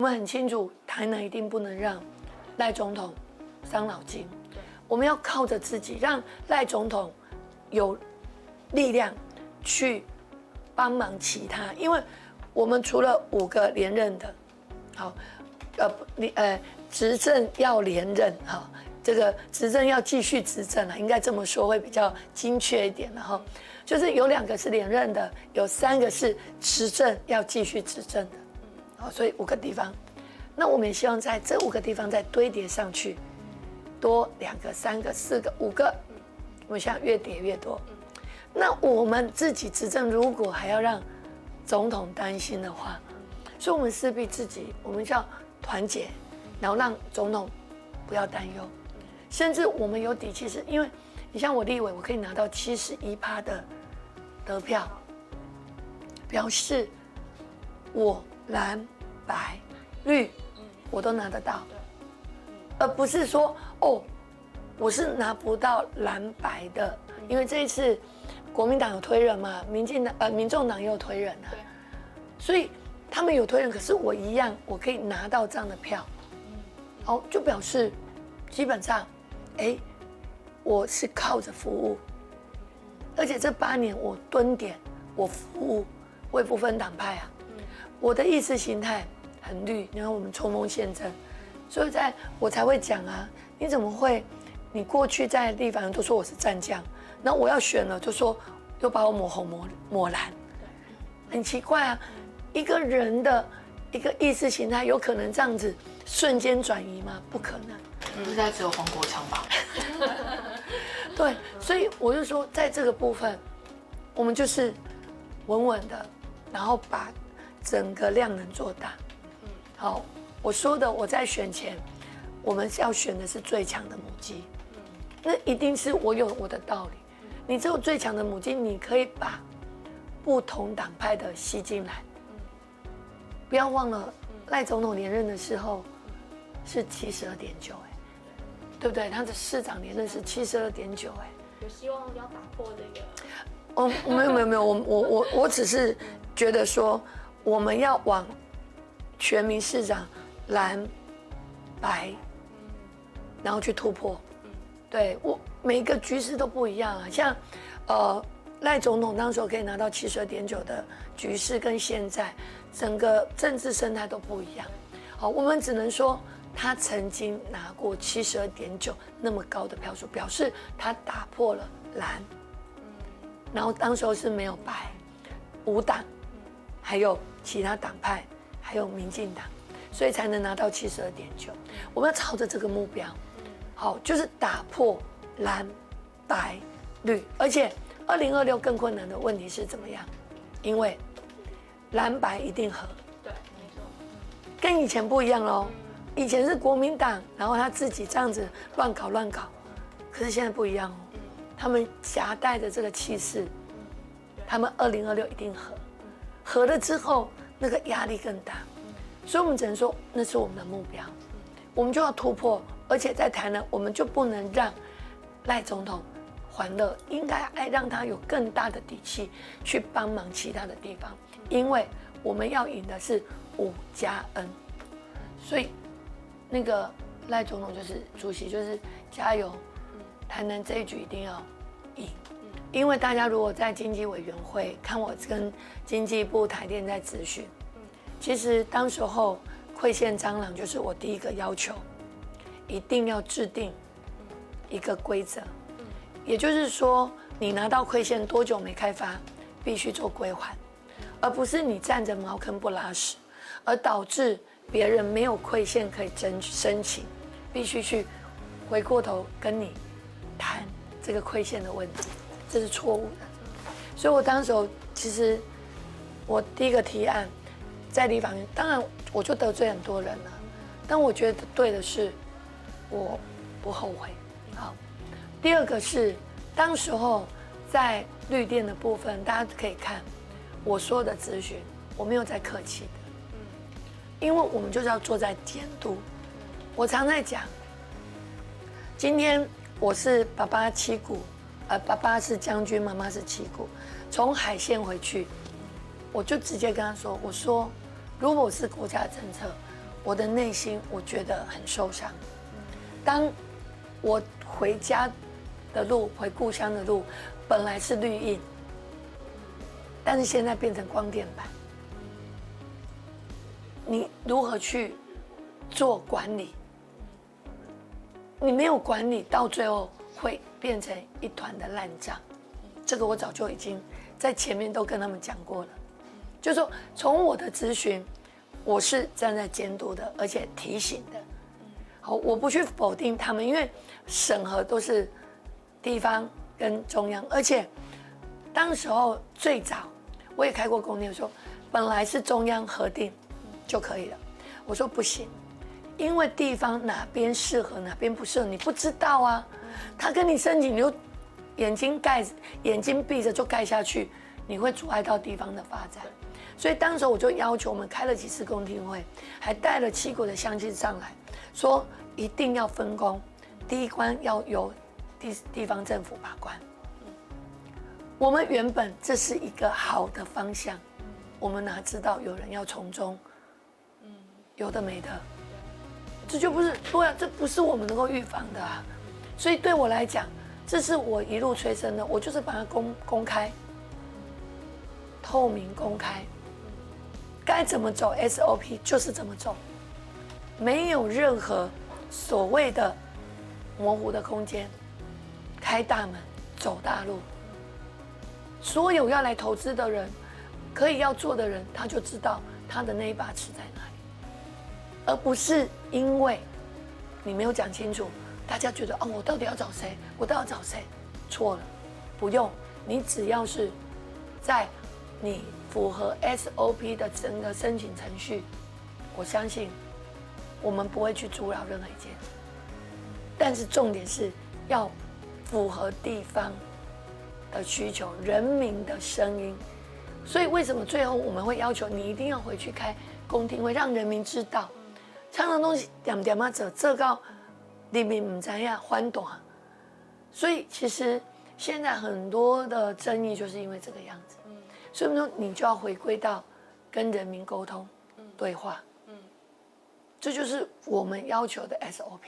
我们很清楚，台南一定不能让赖总统伤脑筋，我们要靠着自己，让赖总统有力量去帮忙其他，因为我们除了5个连任的，好，执政要连任，好，这个执政要继续执政了，应该这么说会比较精确一点了哈。就是有2个是连任的，有3个是执政要继续执政的。好，所以5个地方，那我们也希望在这5个地方再堆叠上去，多2个、3个、4个、5个，我们现在越叠越多。那我们自己执政，如果还要让总统担心的话，所以我们势必自己，我们就要团结，然后让总统不要担忧，甚至我们有底气，是因为你像我立委，我可以拿到71%的得票，表示我蓝白绿我都拿得到，而不是说哦我是拿不到蓝白的，因为这一次国民党有推人嘛，民众党也有推人啊，所以他们有推人，可是我一样我可以拿到这样的票，好，就表示基本上我是靠着服务，而且这8年我蹲点，我服务，我也不分党派啊。我的意识形态很绿，你看我们冲锋陷阵，所以我才会讲啊，你怎么会？你过去在地方都说我是战将，然后我要选了就说又把我抹红抹蓝，很奇怪啊！一个人的一个意识形态有可能这样子瞬间转移吗？不可能。应该只有黄国昌吧？对，所以我就说，在这个部分，我们就是稳稳的，然后把整个量能做大。好，我说的，我在选前，我们要选的是最强的母鸡，那一定是我有我的道理。你只有最强的母鸡，你可以把不同党派的吸进来。不要忘了，赖总统连任的时候是72.9，对不对？他的市长连任是72.9，有希望要打破这个。哦，没有，我只是觉得说，我们要往全民市长蓝白，然后去突破。对，我每一个局势都不一样啊，像赖总统当时可以拿到72.9的局势，跟现在整个政治生态都不一样。好，我们只能说他曾经拿过72.9那么高的票数，表示他打破了蓝，然后当时是没有白，5党，还有其他党派，还有民进党，所以才能拿到72.9。我们要朝着这个目标，好，就是打破蓝白绿，而且2026更困难的问题是怎么样？因为蓝白一定合，对，没错，跟以前不一样喽。以前是国民党，然后他自己这样子乱搞，可是现在不一样哦。他们夹带着这个气势，他们2026一定合了之后，那个压力更大。所以我们只能说，那是我们的目标，我们就要突破。而且在台南，我们就不能让赖总统欢乐，应该让他有更大的底气去帮忙其他的地方，因为我们要赢的是5+N，所以那个赖总统就是主席，就是加油，台南这一局一定要赢，因为大家如果在经济委员会看我跟经济部台电在咨询，其实当时候馈线蟑螂就是我第一个要求，一定要制定一个规则，也就是说你拿到馈线多久没开发，必须做归还，而不是你站着茅坑不拉屎，而导致别人没有馈线可以申请，必须去回过头跟你谈这个馈线的问题，这是错误的。所以我当时候其实我第一个提案在立法院，当然我就得罪很多人了，但我觉得对的是我不后悔。好，第二个是当时候在绿电的部分，大家可以看我说的咨询，我没有在客气的，因为我们就是要坐在监督。我常在讲，今天我是爸爸7股，爸爸是将军，妈妈是7股，从海线回去，我就直接跟他说，我说如果我是国家的政策，我的内心我觉得很受伤。当我回家的路，回故乡的路，本来是绿荫，但是现在变成光电板。你如何去做管理？你没有管理，到最后会变成一团的烂账。这个我早就已经在前面都跟他们讲过了，就是说从我的咨询，我是站在监督的，而且提醒的。好，我不去否定他们，因为审核都是地方跟中央，而且当时候最早我也开过公听说，本来是中央核定就可以了，我说不行，因为地方哪边适合哪边不适合你不知道啊，他跟你申请你就眼睛闭着就盖下去，你会阻碍到地方的发展。所以当时我就要求我们开了几次公听会，还带了7国的乡亲上来，说一定要分工，第一关要由地方政府把关。我们原本这是一个好的方向，我们哪知道有人要从中，有的没的，这就不是对啊，这不是我们能够预防的啊。所以对我来讲，这是我一路催生的，我就是把它公开、透明、公开，该怎么走 SOP 就是怎么走，没有任何所谓的模糊的空间，开大门走大路。所有要来投资的人，可以要做的人，他就知道他的那一把尺在哪里，而不是因为你没有讲清楚，大家觉得哦，我到底要找谁？我到底要找谁？错了，不用，你只要是在你符合 SOP 的整个申请程序，我相信我们不会去阻扰任何一件。但是重点是要符合地方的需求，人民的声音。所以为什么最后我们会要求你一定要回去开公听会，让人民知道，常常东西点点啊这到人民不知道反弹。所以其实现在很多的争议就是因为这个样子。所以说你就要回归到跟人民沟通、对话。这就是我们要求的 SOP。